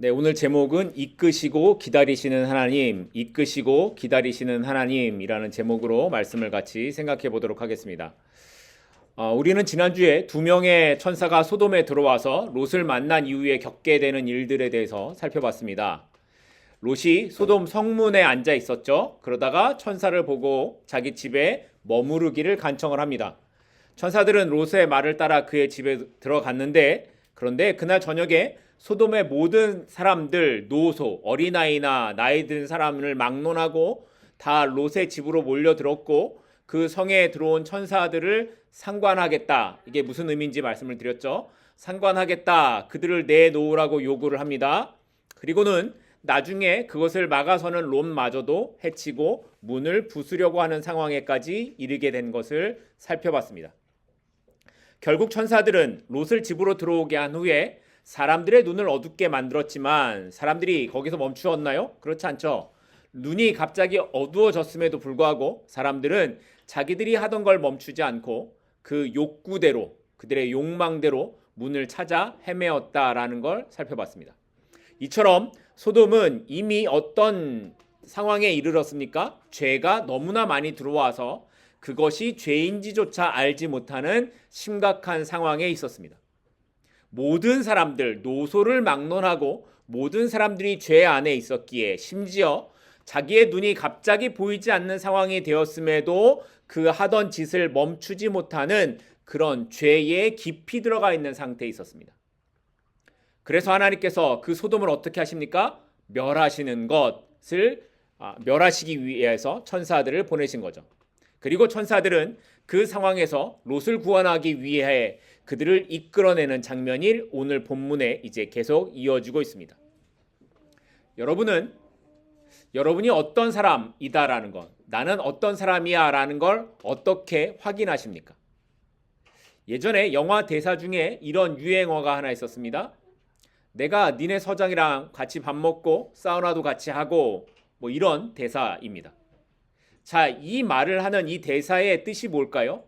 네, 오늘 제목은 이끄시고 기다리시는 하나님, 이끄시고 기다리시는 하나님이라는 제목으로 말씀을 같이 생각해 보도록 하겠습니다. 우리는 지난주에 두 명의 천사가 소돔에 들어와서 롯을 만난 이후에 겪게 되는 일들에 대해서 살펴봤습니다. 롯이 소돔 성문에 앉아 있었죠. 그러다가 천사를 보고 자기 집에 머무르기를 간청을 합니다. 천사들은 롯의 말을 따라 그의 집에 들어갔는데, 그런데 그날 저녁에 소돔의 모든 사람들, 노소, 어린아이나 나이 든 사람을 막론하고 다 롯의 집으로 몰려들었고, 그 성에 들어온 천사들을 상관하겠다. 이게 무슨 의미인지 말씀을 드렸죠. 상관하겠다. 그들을 내놓으라고 요구를 합니다. 그리고는 나중에 그것을 막아서는 롯마저도 해치고 문을 부수려고 하는 상황에까지 이르게 된 것을 살펴봤습니다. 결국 천사들은 롯을 집으로 들어오게 한 후에 사람들의 눈을 어둡게 만들었지만 사람들이 거기서 멈추었나요? 그렇지 않죠. 눈이 갑자기 어두워졌음에도 불구하고 사람들은 자기들이 하던 걸 멈추지 않고 그 욕구대로, 그들의 욕망대로 문을 찾아 헤매었다라는 걸 살펴봤습니다. 이처럼 소돔은 이미 어떤 상황에 이르렀습니까? 죄가 너무나 많이 들어와서 그것이 죄인지조차 알지 못하는 심각한 상황에 있었습니다. 모든 사람들, 노소를 막론하고 모든 사람들이 죄 안에 있었기에 심지어 자기의 눈이 갑자기 보이지 않는 상황이 되었음에도 그 하던 짓을 멈추지 못하는 그런 죄에 깊이 들어가 있는 상태에 있었습니다. 그래서 하나님께서 그 소돔을 어떻게 하십니까? 멸하시는 것을 멸하시기 위해서 천사들을 보내신 거죠. 그리고 천사들은 그 상황에서 롯을 구원하기 위해 그들을 이끌어내는 장면이 오늘 본문에 이제 계속 이어지고 있습니다. 여러분이 어떤 사람이다라는 것, 나는 어떤 사람이야라는 걸 어떻게 확인하십니까? 예전에 영화 대사 중에 이런 유행어가 하나 있었습니다. 내가 니네 서장이랑 같이 밥 먹고 사우나도 같이 하고 뭐 이런 대사입니다. 자, 이 말을 하는 이 대사의 뜻이 뭘까요?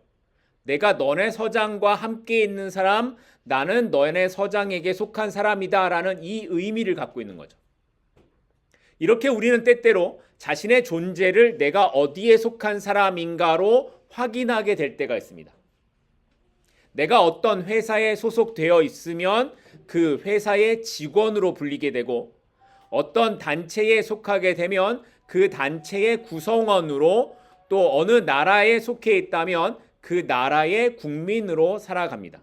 내가 너네 서장과 함께 있는 사람, 나는 너네 서장에게 속한 사람이다 라는 이 의미를 갖고 있는 거죠. 이렇게 우리는 때때로 자신의 존재를 내가 어디에 속한 사람인가로 확인하게 될 때가 있습니다. 내가 어떤 회사에 소속되어 있으면 그 회사의 직원으로 불리게 되고, 어떤 단체에 속하게 되면 그 단체의 구성원으로, 또 어느 나라에 속해 있다면 그 나라의 국민으로 살아갑니다.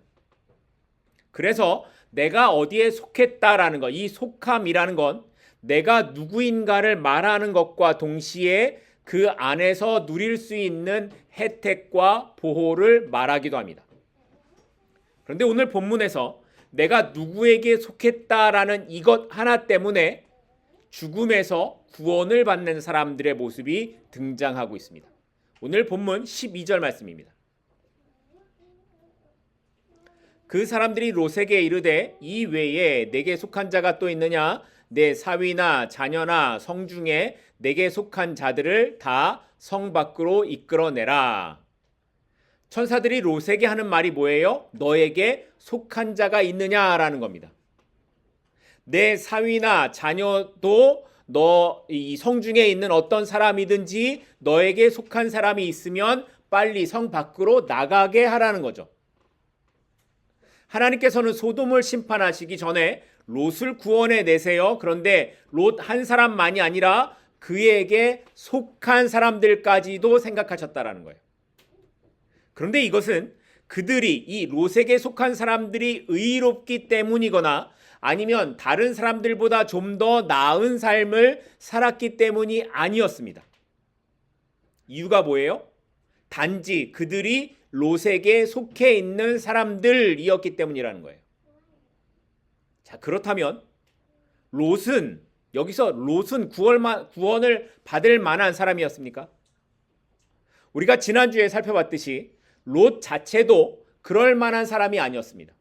그래서 내가 어디에 속했다라는 것, 이 속함이라는 건 내가 누구인가를 말하는 것과 동시에 그 안에서 누릴 수 있는 혜택과 보호를 말하기도 합니다. 그런데 오늘 본문에서 내가 누구에게 속했다라는 이것 하나 때문에 죽음에서 구원을 받는 사람들의 모습이 등장하고 있습니다. 오늘 본문 12절 말씀입니다. 그 사람들이 롯에게 이르되 이 외에 내게 속한 자가 또 있느냐? 내 사위나 자녀나 성중에 내게 속한 자들을 다 성 밖으로 이끌어내라. 천사들이 롯에게 하는 말이 뭐예요? 너에게 속한 자가 있느냐라는 겁니다. 내 사위나 자녀도 너 이 성중에 있는 어떤 사람이든지 너에게 속한 사람이 있으면 빨리 성 밖으로 나가게 하라는 거죠. 하나님께서는 소돔을 심판하시기 전에 롯을 구원해 내세요. 그런데 롯 한 사람만이 아니라 그에게 속한 사람들까지도 생각하셨다라는 거예요. 그런데 이것은 그들이, 이 롯에게 속한 사람들이 의롭기 때문이거나 아니면 다른 사람들보다 좀 더 나은 삶을 살았기 때문이 아니었습니다. 이유가 뭐예요? 단지 그들이 롯에게 속해 있는 사람들이었기 때문이라는 거예요. 자, 그렇다면 여기서 롯은 구원을 받을 만한 사람이었습니까? 우리가 지난주에 살펴봤듯이 롯 자체도 그럴 만한 사람이 아니었습니다.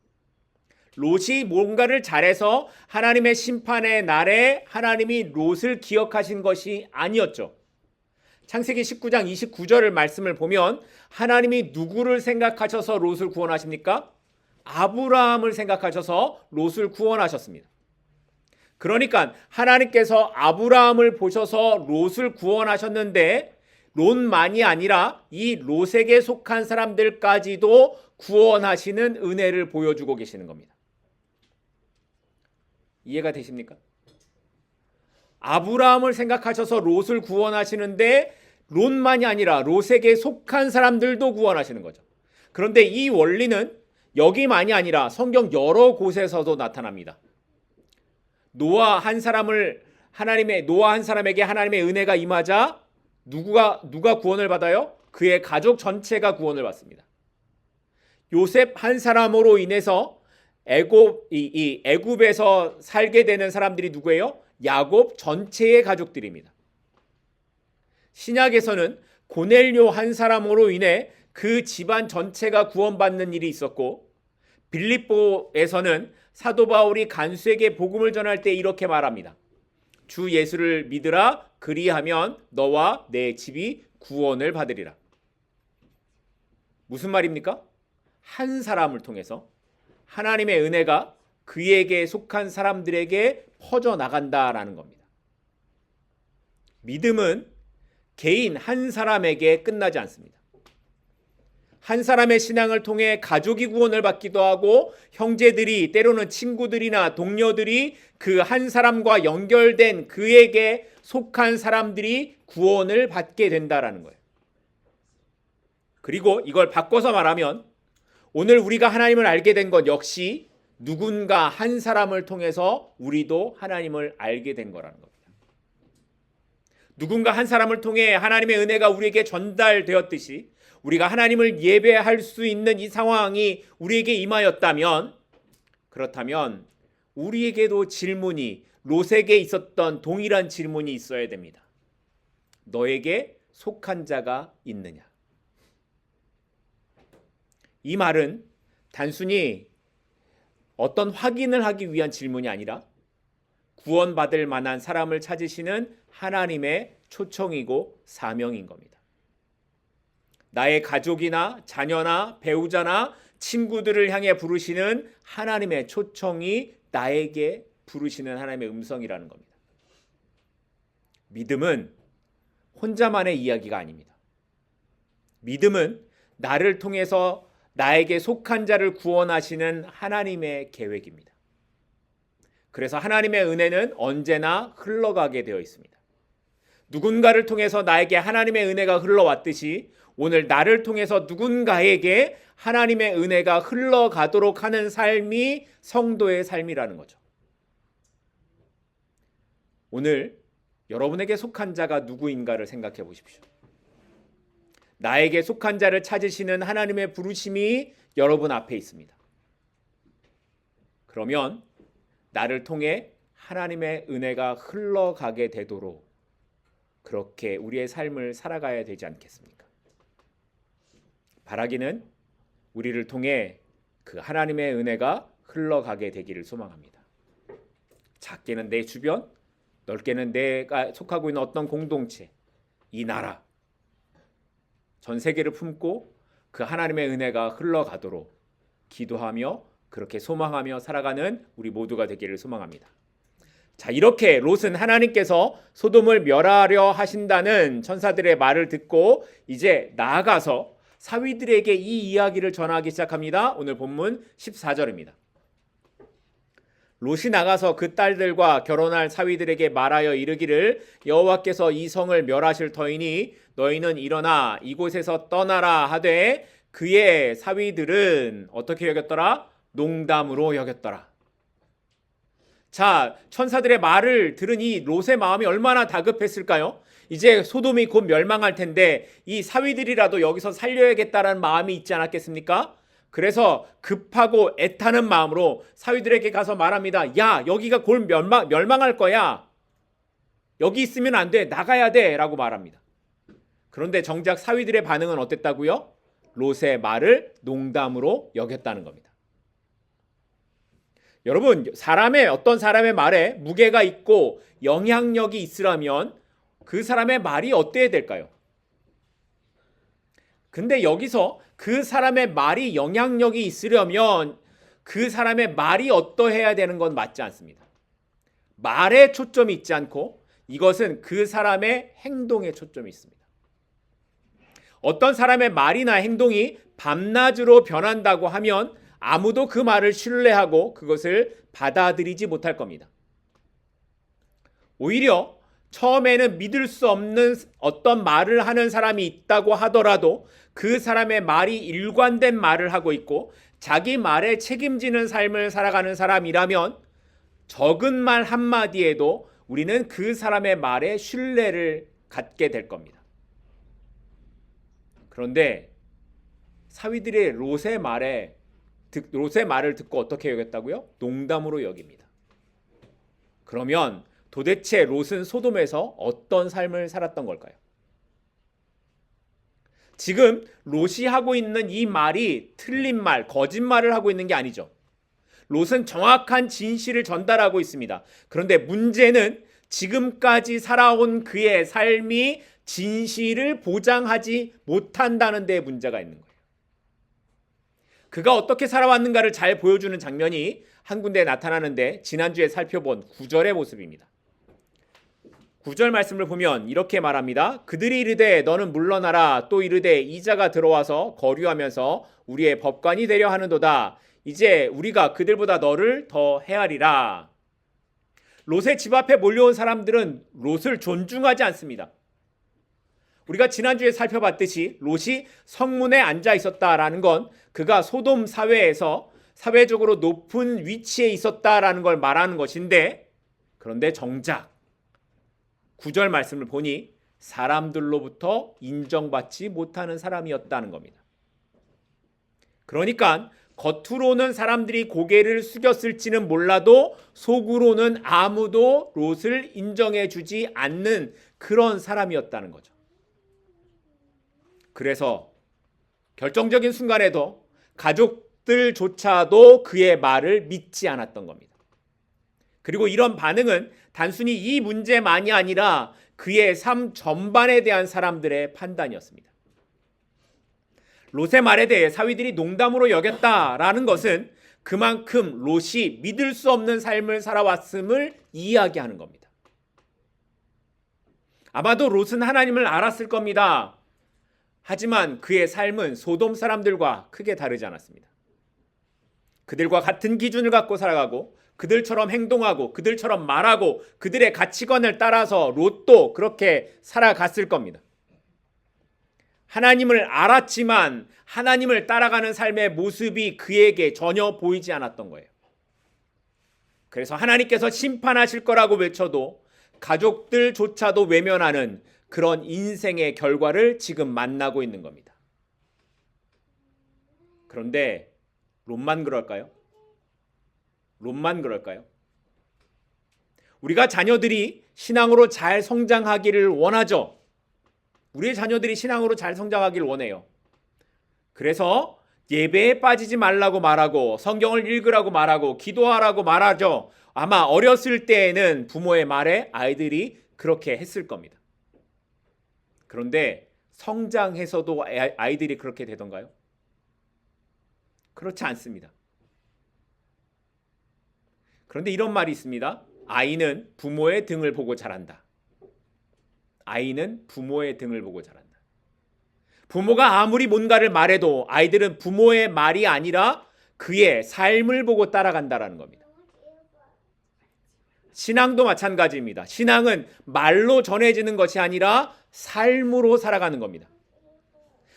롯이 뭔가를 잘해서 하나님의 심판의 날에 하나님이 롯을 기억하신 것이 아니었죠. 창세기 19장 29절을 말씀을 보면 하나님이 누구를 생각하셔서 롯을 구원하십니까? 아브라함을 생각하셔서 롯을 구원하셨습니다. 그러니까 하나님께서 아브라함을 보셔서 롯을 구원하셨는데 롯만이 아니라 이 롯에게 속한 사람들까지도 구원하시는 은혜를 보여주고 계시는 겁니다. 이해가 되십니까? 아브라함을 생각하셔서 롯을 구원하시는데 롯만이 아니라 롯에게 속한 사람들도 구원하시는 거죠. 그런데 이 원리는 여기만이 아니라 성경 여러 곳에서도 나타납니다. 노아 한 사람에게 하나님의 은혜가 임하자 누가 구원을 받아요? 그의 가족 전체가 구원을 받습니다. 요셉 한 사람으로 인해서 애굽에서 살게 되는 사람들이 누구예요? 야곱 전체의 가족들입니다. 신약에서는 고넬료 한 사람으로 인해 그 집안 전체가 구원받는 일이 있었고, 빌립보에서는 사도 바울이 간수에게 복음을 전할 때 이렇게 말합니다. 주 예수를 믿으라, 그리하면 너와 내 집이 구원을 받으리라. 무슨 말입니까? 한 사람을 통해서 하나님의 은혜가 그에게 속한 사람들에게 퍼져나간다라는 겁니다. 믿음은 개인 한 사람에게 끝나지 않습니다. 한 사람의 신앙을 통해 가족이 구원을 받기도 하고, 형제들이, 때로는 친구들이나 동료들이 그 한 사람과 연결된 그에게 속한 사람들이 구원을 받게 된다라는 거예요. 그리고 이걸 바꿔서 말하면 오늘 우리가 하나님을 알게 된 것 역시 누군가 한 사람을 통해서 우리도 하나님을 알게 된 거라는 겁니다. 누군가 한 사람을 통해 하나님의 은혜가 우리에게 전달되었듯이 우리가 하나님을 예배할 수 있는 이 상황이 우리에게 임하였다면, 그렇다면 우리에게도 질문이, 롯에게 있었던 동일한 질문이 있어야 됩니다. 너에게 속한 자가 있느냐? 이 말은 단순히 어떤 확인을 하기 위한 질문이 아니라 구원받을 만한 사람을 찾으시는 하나님의 초청이고 사명인 겁니다. 나의 가족이나 자녀나 배우자나 친구들을 향해 부르시는 하나님의 초청이 나에게 부르시는 하나님의 음성이라는 겁니다. 믿음은 혼자만의 이야기가 아닙니다. 믿음은 나를 통해서 나에게 속한 자를 구원하시는 하나님의 계획입니다. 그래서 하나님의 은혜는 언제나 흘러가게 되어 있습니다. 누군가를 통해서 나에게 하나님의 은혜가 흘러왔듯이 오늘 나를 통해서 누군가에게 하나님의 은혜가 흘러가도록 하는 삶이 성도의 삶이라는 거죠. 오늘 여러분에게 속한 자가 누구인가를 생각해 보십시오. 나에게 속한 자를 찾으시는 하나님의 부르심이 여러분 앞에 있습니다. 그러면 나를 통해 하나님의 은혜가 흘러가게 되도록 그렇게 우리의 삶을 살아가야 되지 않겠습니까? 바라기는 우리를 통해 그 하나님의 은혜가 흘러가게 되기를 소망합니다. 작게는 내 주변, 넓게는 내가 속하고 있는 어떤 공동체, 이 나라, 전 세계를 품고 그 하나님의 은혜가 흘러가도록 기도하며 그렇게 소망하며 살아가는 우리 모두가 되기를 소망합니다. 자, 이렇게 롯은 하나님께서 소돔을 멸하려 하신다는 천사들의 말을 듣고 이제 나아가서 사위들에게 이 이야기를 전하기 시작합니다. 오늘 본문 14절입니다. 롯이 나가서 그 딸들과 결혼할 사위들에게 말하여 이르기를 여호와께서 이 성을 멸하실 터이니 너희는 일어나 이곳에서 떠나라 하되 그의 사위들은 어떻게 여겼더라? 농담으로 여겼더라. 자, 천사들의 말을 들은 이 롯의 마음이 얼마나 다급했을까요? 이제 소돔이 곧 멸망할 텐데 이 사위들이라도 여기서 살려야겠다라는 마음이 있지 않았겠습니까? 그래서 급하고 애타는 마음으로 사위들에게 가서 말합니다. 야, 여기가 곧 멸망할 거야. 여기 있으면 안 돼. 나가야 돼. 라고 말합니다. 그런데 정작 사위들의 반응은 어땠다고요? 롯의 말을 농담으로 여겼다는 겁니다. 여러분, 어떤 사람의 말에 무게가 있고 영향력이 있으려면 그 사람의 말이 어때야 될까요? 근데 여기서 그 사람의 말이 영향력이 있으려면 그 사람의 말이 어떠해야 되는 건 맞지 않습니다. 말에 초점이 있지 않고 이것은 그 사람의 행동에 초점이 있습니다. 어떤 사람의 말이나 행동이 밤낮으로 변한다고 하면 아무도 그 말을 신뢰하고 그것을 받아들이지 못할 겁니다. 오히려 처음에는 믿을 수 없는 어떤 말을 하는 사람이 있다고 하더라도 그 사람의 말이 일관된 말을 하고 있고 자기 말에 책임지는 삶을 살아가는 사람이라면 적은 말 한마디에도 우리는 그 사람의 말에 신뢰를 갖게 될 겁니다. 그런데 사위들이 롯의 말을 듣고 어떻게 여겼다고요? 농담으로 여깁니다. 그러면 도대체 롯은 소돔에서 어떤 삶을 살았던 걸까요? 지금 롯이 하고 있는 이 말이 틀린 말, 거짓말을 하고 있는 게 아니죠. 롯은 정확한 진실을 전달하고 있습니다. 그런데 문제는 지금까지 살아온 그의 삶이 진실을 보장하지 못한다는 데 문제가 있는 거예요. 그가 어떻게 살아왔는가를 잘 보여주는 장면이 한 군데 나타나는데 지난주에 살펴본 9절의 모습입니다. 9절 말씀을 보면 이렇게 말합니다. 그들이 이르되 너는 물러나라. 또 이르되 이자가 들어와서 거류하면서 우리의 법관이 되려 하는도다. 이제 우리가 그들보다 너를 더 헤아리라. 롯의 집 앞에 몰려온 사람들은 롯을 존중하지 않습니다. 우리가 지난주에 살펴봤듯이 롯이 성문에 앉아 있었다라는 건 그가 소돔 사회에서 사회적으로 높은 위치에 있었다라는 걸 말하는 것인데, 그런데 정작 9절 말씀을 보니 사람들로부터 인정받지 못하는 사람이었다는 겁니다. 그러니까 겉으로는 사람들이 고개를 숙였을지는 몰라도 속으로는 아무도 롯을 인정해 주지 않는 그런 사람이었다는 거죠. 그래서 결정적인 순간에도 가족들조차도 그의 말을 믿지 않았던 겁니다. 그리고 이런 반응은 단순히 이 문제만이 아니라 그의 삶 전반에 대한 사람들의 판단이었습니다. 롯의 말에 대해 사위들이 농담으로 여겼다라는 것은 그만큼 롯이 믿을 수 없는 삶을 살아왔음을 이야기하는 겁니다. 아마도 롯은 하나님을 알았을 겁니다. 하지만 그의 삶은 소돔 사람들과 크게 다르지 않았습니다. 그들과 같은 기준을 갖고 살아가고 그들처럼 행동하고 그들처럼 말하고 그들의 가치관을 따라서 롯도 그렇게 살아갔을 겁니다. 하나님을 알았지만 하나님을 따라가는 삶의 모습이 그에게 전혀 보이지 않았던 거예요. 그래서 하나님께서 심판하실 거라고 외쳐도 가족들조차도 외면하는 그런 인생의 결과를 지금 만나고 있는 겁니다. 그런데 롯만 그럴까요? 롯만 그럴까요? 우리가 자녀들이 신앙으로 잘 성장하기를 원하죠. 우리의 자녀들이 신앙으로 잘 성장하기를 원해요. 그래서 예배에 빠지지 말라고 말하고 성경을 읽으라고 말하고 기도하라고 말하죠. 아마 어렸을 때에는 부모의 말에 아이들이 그렇게 했을 겁니다. 그런데 성장해서도 아이들이 그렇게 되던가요? 그렇지 않습니다. 그런데 이런 말이 있습니다. 아이는 부모의 등을 보고 자란다. 아이는 부모의 등을 보고 자란다. 부모가 아무리 뭔가를 말해도 아이들은 부모의 말이 아니라 그의 삶을 보고 따라간다라는 겁니다. 신앙도 마찬가지입니다. 신앙은 말로 전해지는 것이 아니라 삶으로 살아가는 겁니다.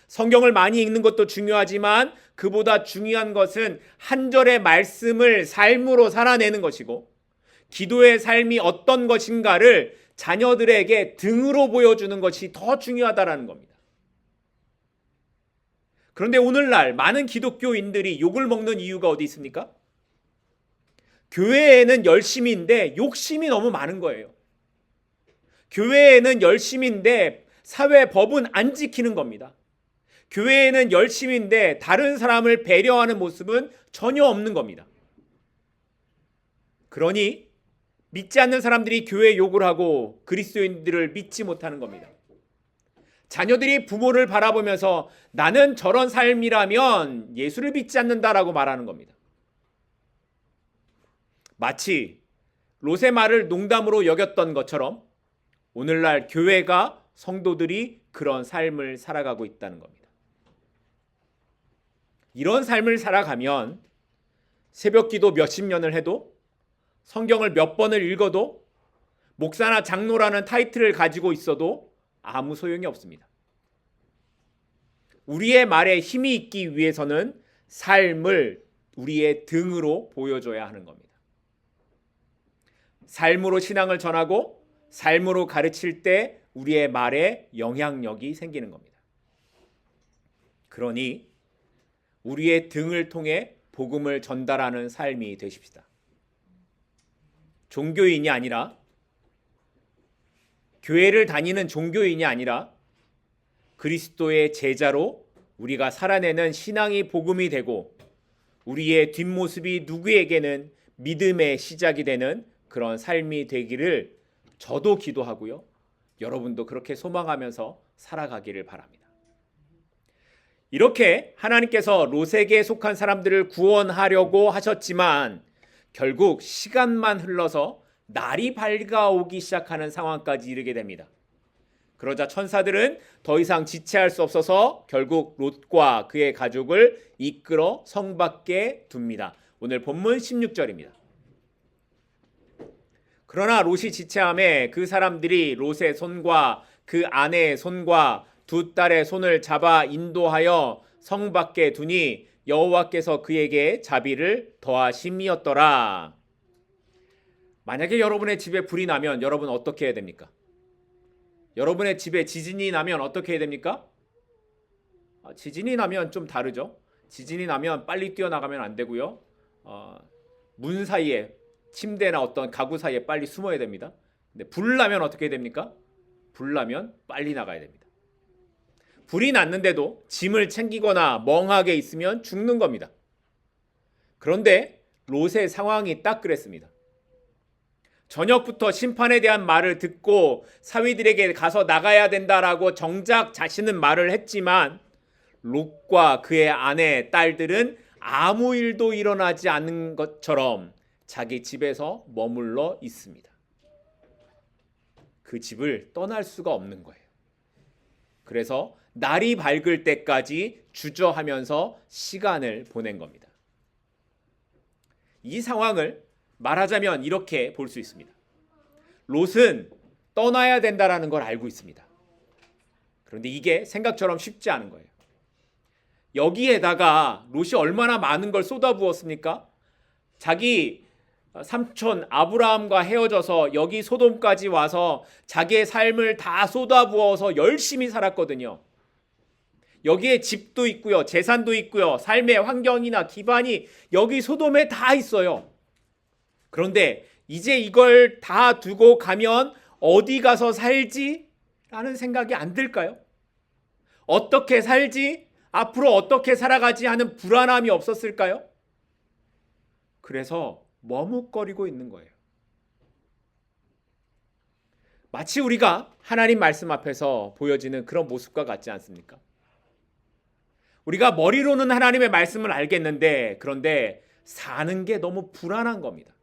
성경을 많이 읽는 것도 중요하지만 그보다 중요한 것은 한 절의 말씀을 삶으로 살아내는 것이고 기도의 삶이 어떤 것인가를 자녀들에게 등으로 보여주는 것이 더 중요하다는 겁니다. 그런데 오늘날 많은 기독교인들이 욕을 먹는 이유가 어디 있습니까? 교회에는 열심인데 욕심이 너무 많은 거예요. 교회에는 열심인데 사회 법은 안 지키는 겁니다. 교회에는 열심인데 다른 사람을 배려하는 모습은 전혀 없는 겁니다. 그러니 믿지 않는 사람들이 교회 욕을 하고 그리스도인들을 믿지 못하는 겁니다. 자녀들이 부모를 바라보면서 나는 저런 삶이라면 예수를 믿지 않는다라고 말하는 겁니다. 마치 롯의 말을 농담으로 여겼던 것처럼 오늘날 교회가 성도들이 그런 삶을 살아가고 있다는 겁니다. 이런 삶을 살아가면 새벽기도 몇십 년을 해도 성경을 몇 번을 읽어도 목사나 장로라는 타이틀을 가지고 있어도 아무 소용이 없습니다. 우리의 말에 힘이 있기 위해서는 삶을 우리의 등으로 보여줘야 하는 겁니다. 삶으로 신앙을 전하고 삶으로 가르칠 때 우리의 말에 영향력이 생기는 겁니다. 그러니 우리의 등을 통해 복음을 전달하는 삶이 되십시다. 종교인이 아니라, 교회를 다니는 종교인이 아니라 그리스도의 제자로 우리가 살아내는 신앙이 복음이 되고 우리의 뒷모습이 누구에게는 믿음의 시작이 되는 그런 삶이 되기를 저도 기도하고요. 여러분도 그렇게 소망하면서 살아가기를 바랍니다. 이렇게 하나님께서 롯에게 속한 사람들을 구원하려고 하셨지만 결국 시간만 흘러서 날이 밝아오기 시작하는 상황까지 이르게 됩니다. 그러자 천사들은 더 이상 지체할 수 없어서 결국 롯과 그의 가족을 이끌어 성 밖에 둡니다. 오늘 본문 16절입니다. 그러나 롯이 지체함에 그 사람들이 롯의 손과 그 아내의 손과 두 딸의 손을 잡아 인도하여 성 밖에 두니 여호와께서 그에게 자비를 더하심이었더라. 만약에 여러분의 집에 불이 나면 여러분 어떻게 해야 됩니까? 여러분의 집에 지진이 나면 어떻게 해야 됩니까? 지진이 나면 좀 다르죠. 지진이 나면 빨리 뛰어나가면 안 되고요. 문 사이에, 침대나 어떤 가구 사이에 빨리 숨어야 됩니다. 근데 불 나면 어떻게 해야 됩니까? 불 나면 빨리 나가야 됩니다. 불이 났는데도 짐을 챙기거나 멍하게 있으면 죽는 겁니다. 그런데 롯의 상황이 딱 그랬습니다. 저녁부터 심판에 대한 말을 듣고 사위들에게 가서 나가야 된다라고 정작 자신은 말을 했지만 롯과 그의 아내, 딸들은 아무 일도 일어나지 않는 것처럼 자기 집에서 머물러 있습니다. 그 집을 떠날 수가 없는 거예요. 그래서 날이 밝을 때까지 주저하면서 시간을 보낸 겁니다. 이 상황을 말하자면 이렇게 볼 수 있습니다. 롯은 떠나야 된다라는 걸 알고 있습니다. 그런데 이게 생각처럼 쉽지 않은 거예요. 여기에다가 롯이 얼마나 많은 걸 쏟아부었습니까? 자기 삼촌 아브라함과 헤어져서 여기 소돔까지 와서 자기의 삶을 다 쏟아부어서 열심히 살았거든요. 여기에 집도 있고요, 재산도 있고요, 삶의 환경이나 기반이 여기 소돔에 다 있어요. 그런데 이제 이걸 다 두고 가면 어디 가서 살지? 라는 생각이 안 들까요? 어떻게 살지? 앞으로 어떻게 살아가지 하는 불안함이 없었을까요? 그래서 머뭇거리고 있는 거예요. 마치 우리가 하나님 말씀 앞에서 보여지는 그런 모습과 같지 않습니까? 우리가 머리로는 하나님의 말씀을 알겠는데 그런데 사는 게 너무 불안한 겁니다.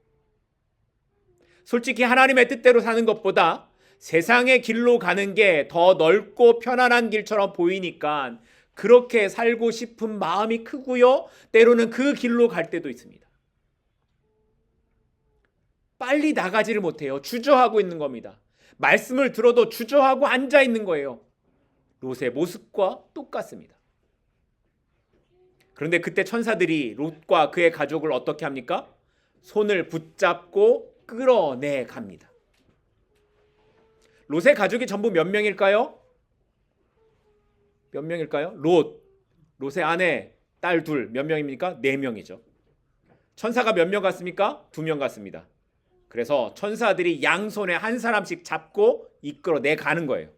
솔직히 하나님의 뜻대로 사는 것보다 세상의 길로 가는 게 더 넓고 편안한 길처럼 보이니까 그렇게 살고 싶은 마음이 크고요. 때로는 그 길로 갈 때도 있습니다. 빨리 나가지를 못해요. 주저하고 있는 겁니다. 말씀을 들어도 주저하고 앉아 있는 거예요. 롯의 모습과 똑같습니다. 그런데 그때 천사들이 롯과 그의 가족을 어떻게 합니까? 손을 붙잡고 끌어내 갑니다. 롯의 가족이 전부 몇 명일까요? 몇 명일까요? 롯의 아내, 딸 둘 몇 명입니까? 4명이죠. 천사가 몇 명 갔습니까? 2명 갔습니다. 그래서 천사들이 양손에 한 사람씩 잡고 이끌어내 가는 거예요.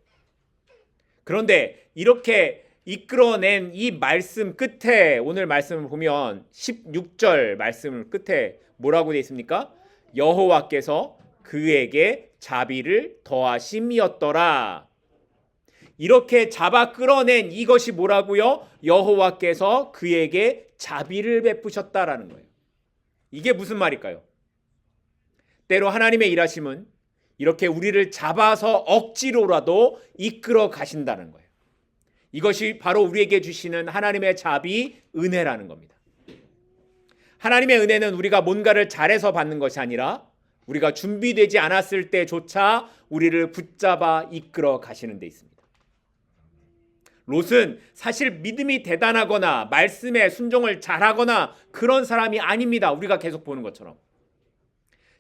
그런데 이렇게 이끌어낸 이 말씀 끝에 오늘 말씀을 보면 16절 말씀 끝에 뭐라고 되어 있습니까? 여호와께서 그에게 자비를 더하심이었더라. 이렇게 잡아 끌어낸 이것이 뭐라고요? 여호와께서 그에게 자비를 베푸셨다라는 거예요. 이게 무슨 말일까요? 때로 하나님의 일하심은 이렇게 우리를 잡아서 억지로라도 이끌어 가신다는 거예요. 이것이 바로 우리에게 주시는 하나님의 자비, 은혜라는 겁니다. 하나님의 은혜는 우리가 뭔가를 잘해서 받는 것이 아니라 우리가 준비되지 않았을 때조차 우리를 붙잡아 이끌어 가시는 데 있습니다. 롯은 사실 믿음이 대단하거나 말씀에 순종을 잘하거나 그런 사람이 아닙니다. 우리가 계속 보는 것처럼.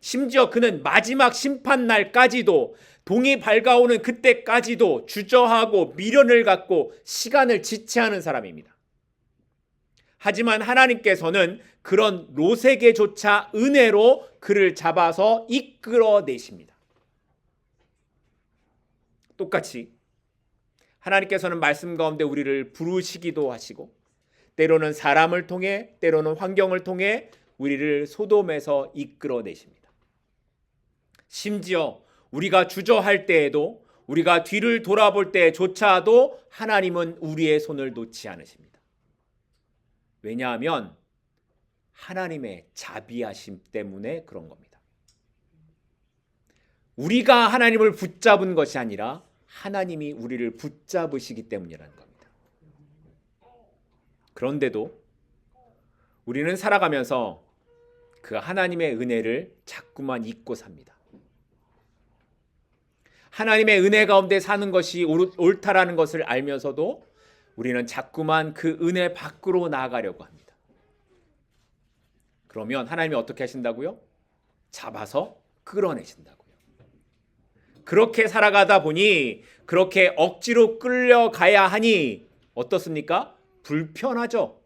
심지어 그는 마지막 심판날까지도, 동이 밝아오는 그때까지도 주저하고 미련을 갖고 시간을 지체하는 사람입니다. 하지만 하나님께서는 그런 롯에게조차 은혜로 그를 잡아서 이끌어내십니다. 똑같이 하나님께서는 말씀 가운데 우리를 부르시기도 하시고 때로는 사람을 통해, 때로는 환경을 통해 우리를 소돔에서 이끌어내십니다. 심지어 우리가 주저할 때에도, 우리가 뒤를 돌아볼 때조차도 하나님은 우리의 손을 놓지 않으십니다. 왜냐하면 하나님의 자비하심 때문에 그런 겁니다. 우리가 하나님을 붙잡은 것이 아니라 하나님이 우리를 붙잡으시기 때문이라는 겁니다. 그런데도 우리는 살아가면서 그 하나님의 은혜를 자꾸만 잊고 삽니다. 하나님의 은혜 가운데 사는 것이 옳다라는 것을 알면서도 우리는 자꾸만 그 은혜 밖으로 나아가려고 합니다. 그러면 하나님이 어떻게 하신다고요? 잡아서 끌어내신다고요. 그렇게 살아가다 보니, 그렇게 억지로 끌려가야 하니 어떻습니까? 불편하죠.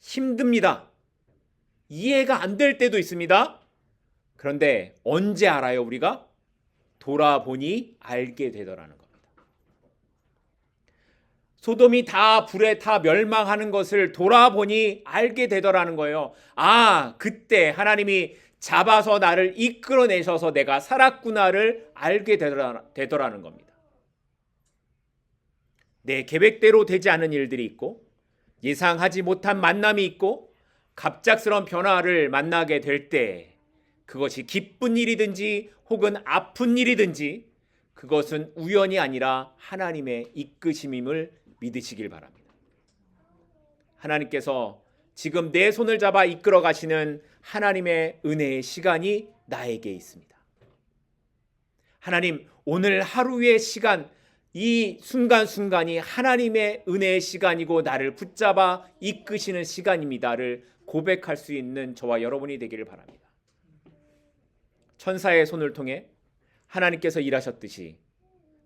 힘듭니다. 이해가 안 될 때도 있습니다. 그런데 언제 알아요, 우리가? 돌아보니 알게 되더라는 겁니다. 소돔이 다 불에 타 멸망하는 것을 돌아보니 알게 되더라는 거예요. 아, 그때 하나님이 잡아서 나를 이끌어내셔서 내가 살았구나를 알게 되더라는 겁니다. 내 계획대로 되지 않은 일들이 있고, 예상하지 못한 만남이 있고, 갑작스러운 변화를 만나게 될 때, 그것이 기쁜 일이든지 혹은 아픈 일이든지 그것은 우연이 아니라 하나님의 이끄심임을 믿으시길 바랍니다. 하나님께서 지금 내 손을 잡아 이끌어 가시는 하나님의 은혜의 시간이 나에게 있습니다. 하나님, 오늘 하루의 시간, 이 순간순간이 하나님의 은혜의 시간이고 나를 붙잡아 이끄시는 시간입니다를 고백할 수 있는 저와 여러분이 되기를 바랍니다. 천사의 손을 통해 하나님께서 일하셨듯이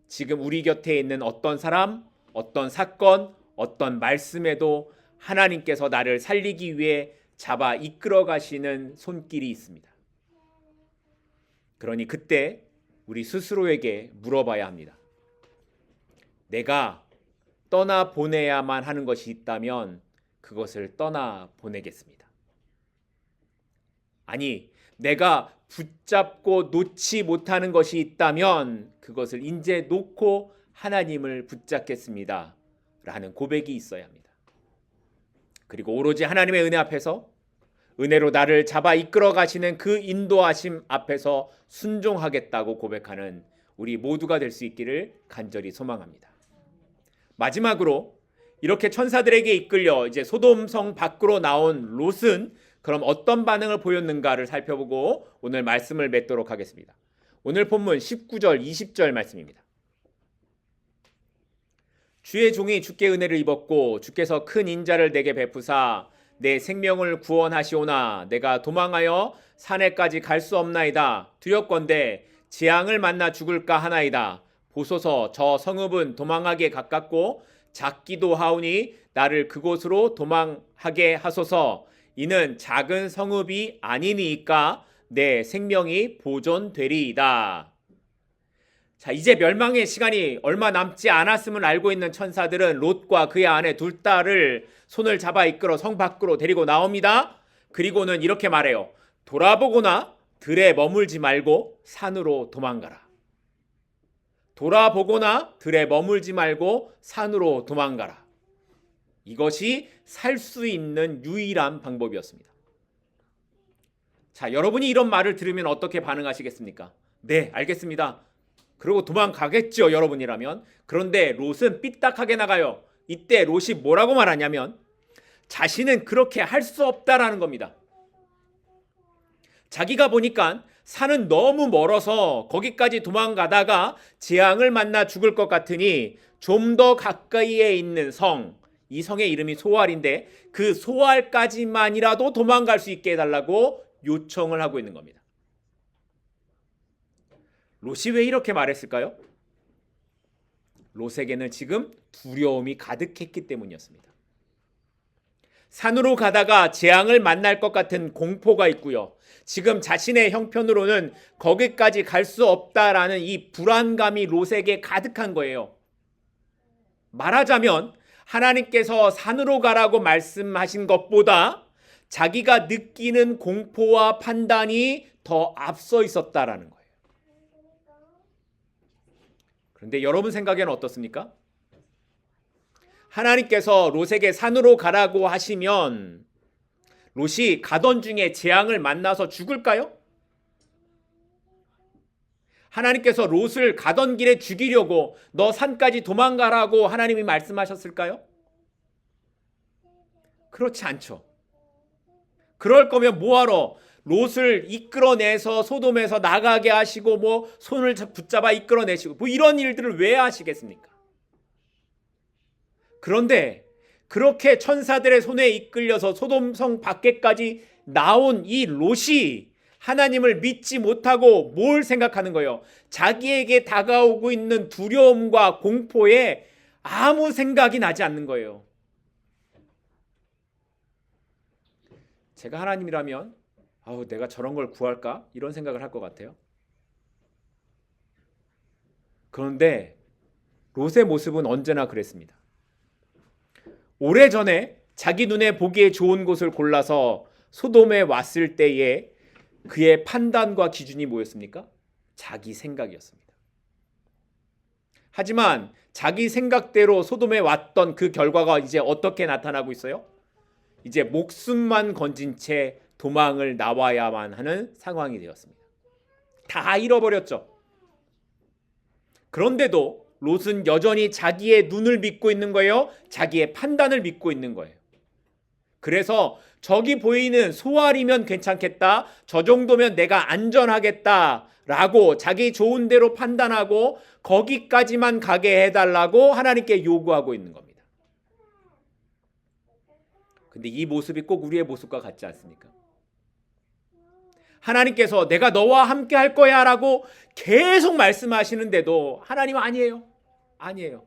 지금 우리 곁에 있는 어떤 사람, 어떤 사건, 어떤 말씀에도 하나님께서 나를 살리기 위해 잡아 이끌어 가시는 손길이 있습니다. 그러니 그때 우리 스스로에게 물어봐야 합니다. 내가 떠나 보내야만 하는 것이 있다면 그것을 떠나 보내겠습니다. 아니, 내가 붙잡고 놓지 못하는 것이 있다면 그것을 이제 놓고 하나님을 붙잡겠습니다. 라는 고백이 있어야 합니다. 그리고 오로지 하나님의 은혜 앞에서, 은혜로 나를 잡아 이끌어 가시는 그 인도하심 앞에서 순종하겠다고 고백하는 우리 모두가 될 수 있기를 간절히 소망합니다. 마지막으로 이렇게 천사들에게 이끌려 이제 소돔성 밖으로 나온 롯은 그럼 어떤 반응을 보였는가를 살펴보고 오늘 말씀을 맺도록 하겠습니다. 오늘 본문 19절 20절 말씀입니다. 주의 종이 주께 은혜를 입었고 주께서 큰 인자를 내게 베푸사 내 생명을 구원하시오나 내가 도망하여 산에까지 갈 수 없나이다. 두렵건대 재앙을 만나 죽을까 하나이다. 보소서, 저 성읍은 도망하기에 가깝고 작기도 하오니 나를 그곳으로 도망하게 하소서. 이는 작은 성읍이 아니니까 내 생명이 보존되리이다. 자, 이제 멸망의 시간이 얼마 남지 않았음을 알고 있는 천사들은 롯과 그의 아내 둘 딸을 손을 잡아 이끌어 성 밖으로 데리고 나옵니다. 그리고는 이렇게 말해요. 돌아보거나 들에 머물지 말고 산으로 도망가라. 돌아보거나 들에 머물지 말고 산으로 도망가라. 이것이 살 수 있는 유일한 방법이었습니다. 자, 여러분이 이런 말을 들으면 어떻게 반응하시겠습니까? 네, 알겠습니다. 그리고 도망가겠죠, 여러분이라면. 그런데 롯은 삐딱하게 나가요. 이때 롯이 뭐라고 말하냐면 자신은 그렇게 할 수 없다라는 겁니다. 자기가 보니까 산은 너무 멀어서 거기까지 도망가다가 재앙을 만나 죽을 것 같으니 좀 더 가까이에 있는 성, 이 성의 이름이 소알인데 그 소알까지만이라도 도망갈 수 있게 해달라고 요청을 하고 있는 겁니다. 롯이 왜 이렇게 말했을까요? 롯에게는 지금 두려움이 가득했기 때문이었습니다. 산으로 가다가 재앙을 만날 것 같은 공포가 있고요. 지금 자신의 형편으로는 거기까지 갈 수 없다라는 이 불안감이 롯에게 가득한 거예요. 말하자면 하나님께서 산으로 가라고 말씀하신 것보다 자기가 느끼는 공포와 판단이 더 앞서 있었다라는 거예요. 그런데 여러분 생각에는 어떻습니까? 하나님께서 롯에게 산으로 가라고 하시면 롯이 가던 중에 재앙을 만나서 죽을까요? 하나님께서 롯을 가던 길에 죽이려고 너 산까지 도망가라고 하나님이 말씀하셨을까요? 그렇지 않죠. 그럴 거면 뭐하러 롯을 이끌어내서 소돔에서 나가게 하시고 뭐 손을 붙잡아 이끌어내시고 뭐 이런 일들을 왜 하시겠습니까? 그런데 그렇게 천사들의 손에 이끌려서 소돔성 밖에까지 나온 이 롯이 하나님을 믿지 못하고 뭘 생각하는 거예요? 자기에게 다가오고 있는 두려움과 공포에 아무 생각이 나지 않는 거예요. 제가 하나님이라면 내가 저런 걸 구할까? 이런 생각을 할 것 같아요. 그런데 롯의 모습은 언제나 그랬습니다. 오래전에 자기 눈에 보기에 좋은 곳을 골라서 소돔에 왔을 때에 그의 판단과 기준이 뭐였습니까? 자기 생각이었습니다. 하지만 자기 생각대로 소돔에 왔던 그 결과가 이제 어떻게 나타나고 있어요? 이제 목숨만 건진 채 도망을 나와야만 하는 상황이 되었습니다. 다 잃어버렸죠. 그런데도 롯은 여전히 자기의 눈을 믿고 있는 거예요. 자기의 판단을 믿고 있는 거예요. 그래서 저기 보이는 소알이면 괜찮겠다. 저 정도면 내가 안전하겠다라고 자기 좋은 대로 판단하고 거기까지만 가게 해달라고 하나님께 요구하고 있는 겁니다. 근데 이 모습이 꼭 우리의 모습과 같지 않습니까? 하나님께서 내가 너와 함께 할 거야 라고 계속 말씀하시는데도 하나님 아니에요. 아니에요.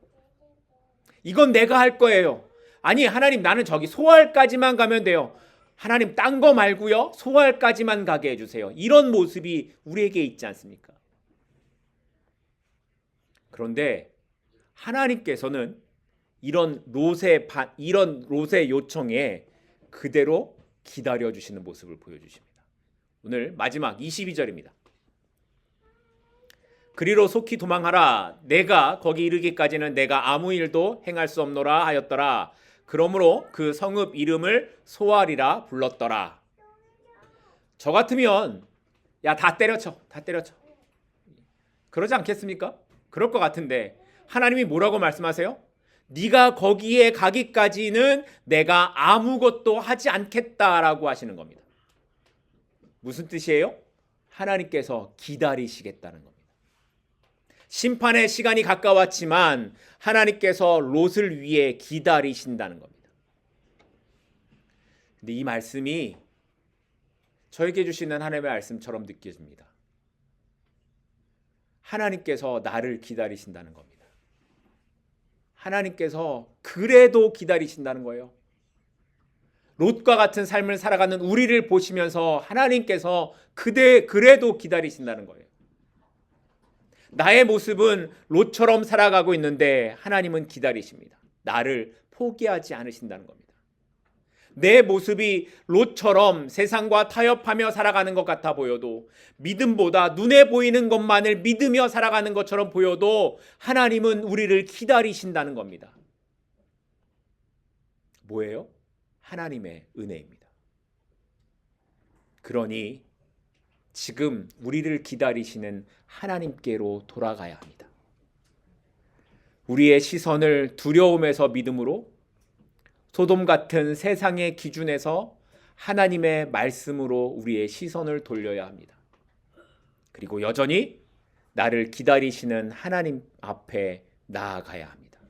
이건 내가 할 거예요. 아니 하나님 나는 저기 소알까지만 가면 돼요. 하나님 딴 거 말고요. 소알까지만 가게 해주세요. 이런 모습이 우리에게 있지 않습니까? 그런데 하나님께서는 이런 롯의 요청에 그대로 기다려주시는 모습을 보여주십니다. 오늘 마지막 22절입니다. 그리로 속히 도망하라. 내가 거기 이르기까지는 내가 아무 일도 행할 수 없노라 하였더라. 그러므로 그 성읍 이름을 소알이라 불렀더라. 저 같으면 야 다 때려쳐. 다 때려쳐. 그러지 않겠습니까? 그럴 것 같은데 하나님이 뭐라고 말씀하세요? 네가 거기에 가기까지는 내가 아무것도 하지 않겠다라고 하시는 겁니다. 무슨 뜻이에요? 하나님께서 기다리시겠다는 겁니다. 심판의 시간이 가까웠지만 하나님께서 롯을 위해 기다리신다는 겁니다. 근데 이 말씀이 저에게 주시는 하나님의 말씀처럼 느껴집니다. 하나님께서 나를 기다리신다는 겁니다. 하나님께서 그래도 기다리신다는 거예요. 롯과 같은 삶을 살아가는 우리를 보시면서 하나님께서 그래도 기다리신다는 거예요. 나의 모습은 롯처럼 살아가고 있는데 하나님은 기다리십니다. 나를 포기하지 않으신다는 겁니다. 내 모습이 롯처럼 세상과 타협하며 살아가는 것 같아 보여도 믿음보다 눈에 보이는 것만을 믿으며 살아가는 것처럼 보여도 하나님은 우리를 기다리신다는 겁니다. 뭐예요? 하나님의 은혜입니다. 그러니 지금 우리를 기다리시는 하나님께로 돌아가야 합니다. 우리의 시선을 두려움에서 믿음으로, 소돔 같은 세상의 기준에서 하나님의 말씀으로 우리의 시선을 돌려야 합니다. 그리고 여전히 나를 기다리시는 하나님 앞에 나아가야 합니다.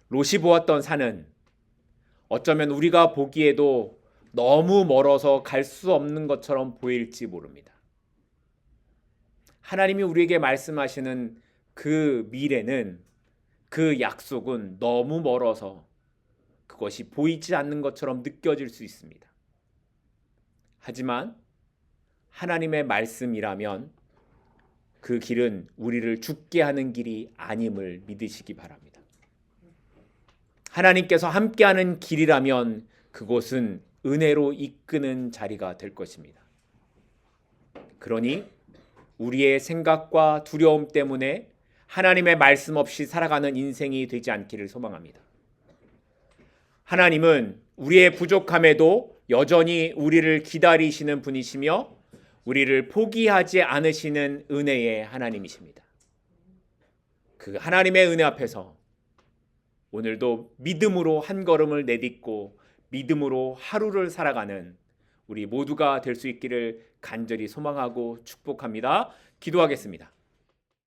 롯이 보았던 산은 어쩌면 우리가 보기에도 너무 멀어서 갈 수 없는 것처럼 보일지 모릅니다. 하나님이 우리에게 말씀하시는 그 미래는, 그 약속은 너무 멀어서 그것이 보이지 않는 것처럼 느껴질 수 있습니다. 하지만 하나님의 말씀이라면 그 길은 우리를 죽게 하는 길이 아님을 믿으시기 바랍니다. 하나님께서 함께하는 길이라면 그곳은 은혜로 이끄는 자리가 될 것입니다. 그러니 우리의 생각과 두려움 때문에 하나님의 말씀 없이 살아가는 인생이 되지 않기를 소망합니다. 하나님은 우리의 부족함에도 여전히 우리를 기다리시는 분이시며 우리를 포기하지 않으시는 은혜의 하나님이십니다. 그 하나님의 은혜 앞에서 오늘도 믿음으로 한 걸음을 내딛고 믿음으로 하루를 살아가는 우리 모두가 될 수 있기를 간절히 소망하고 축복합니다. 기도하겠습니다.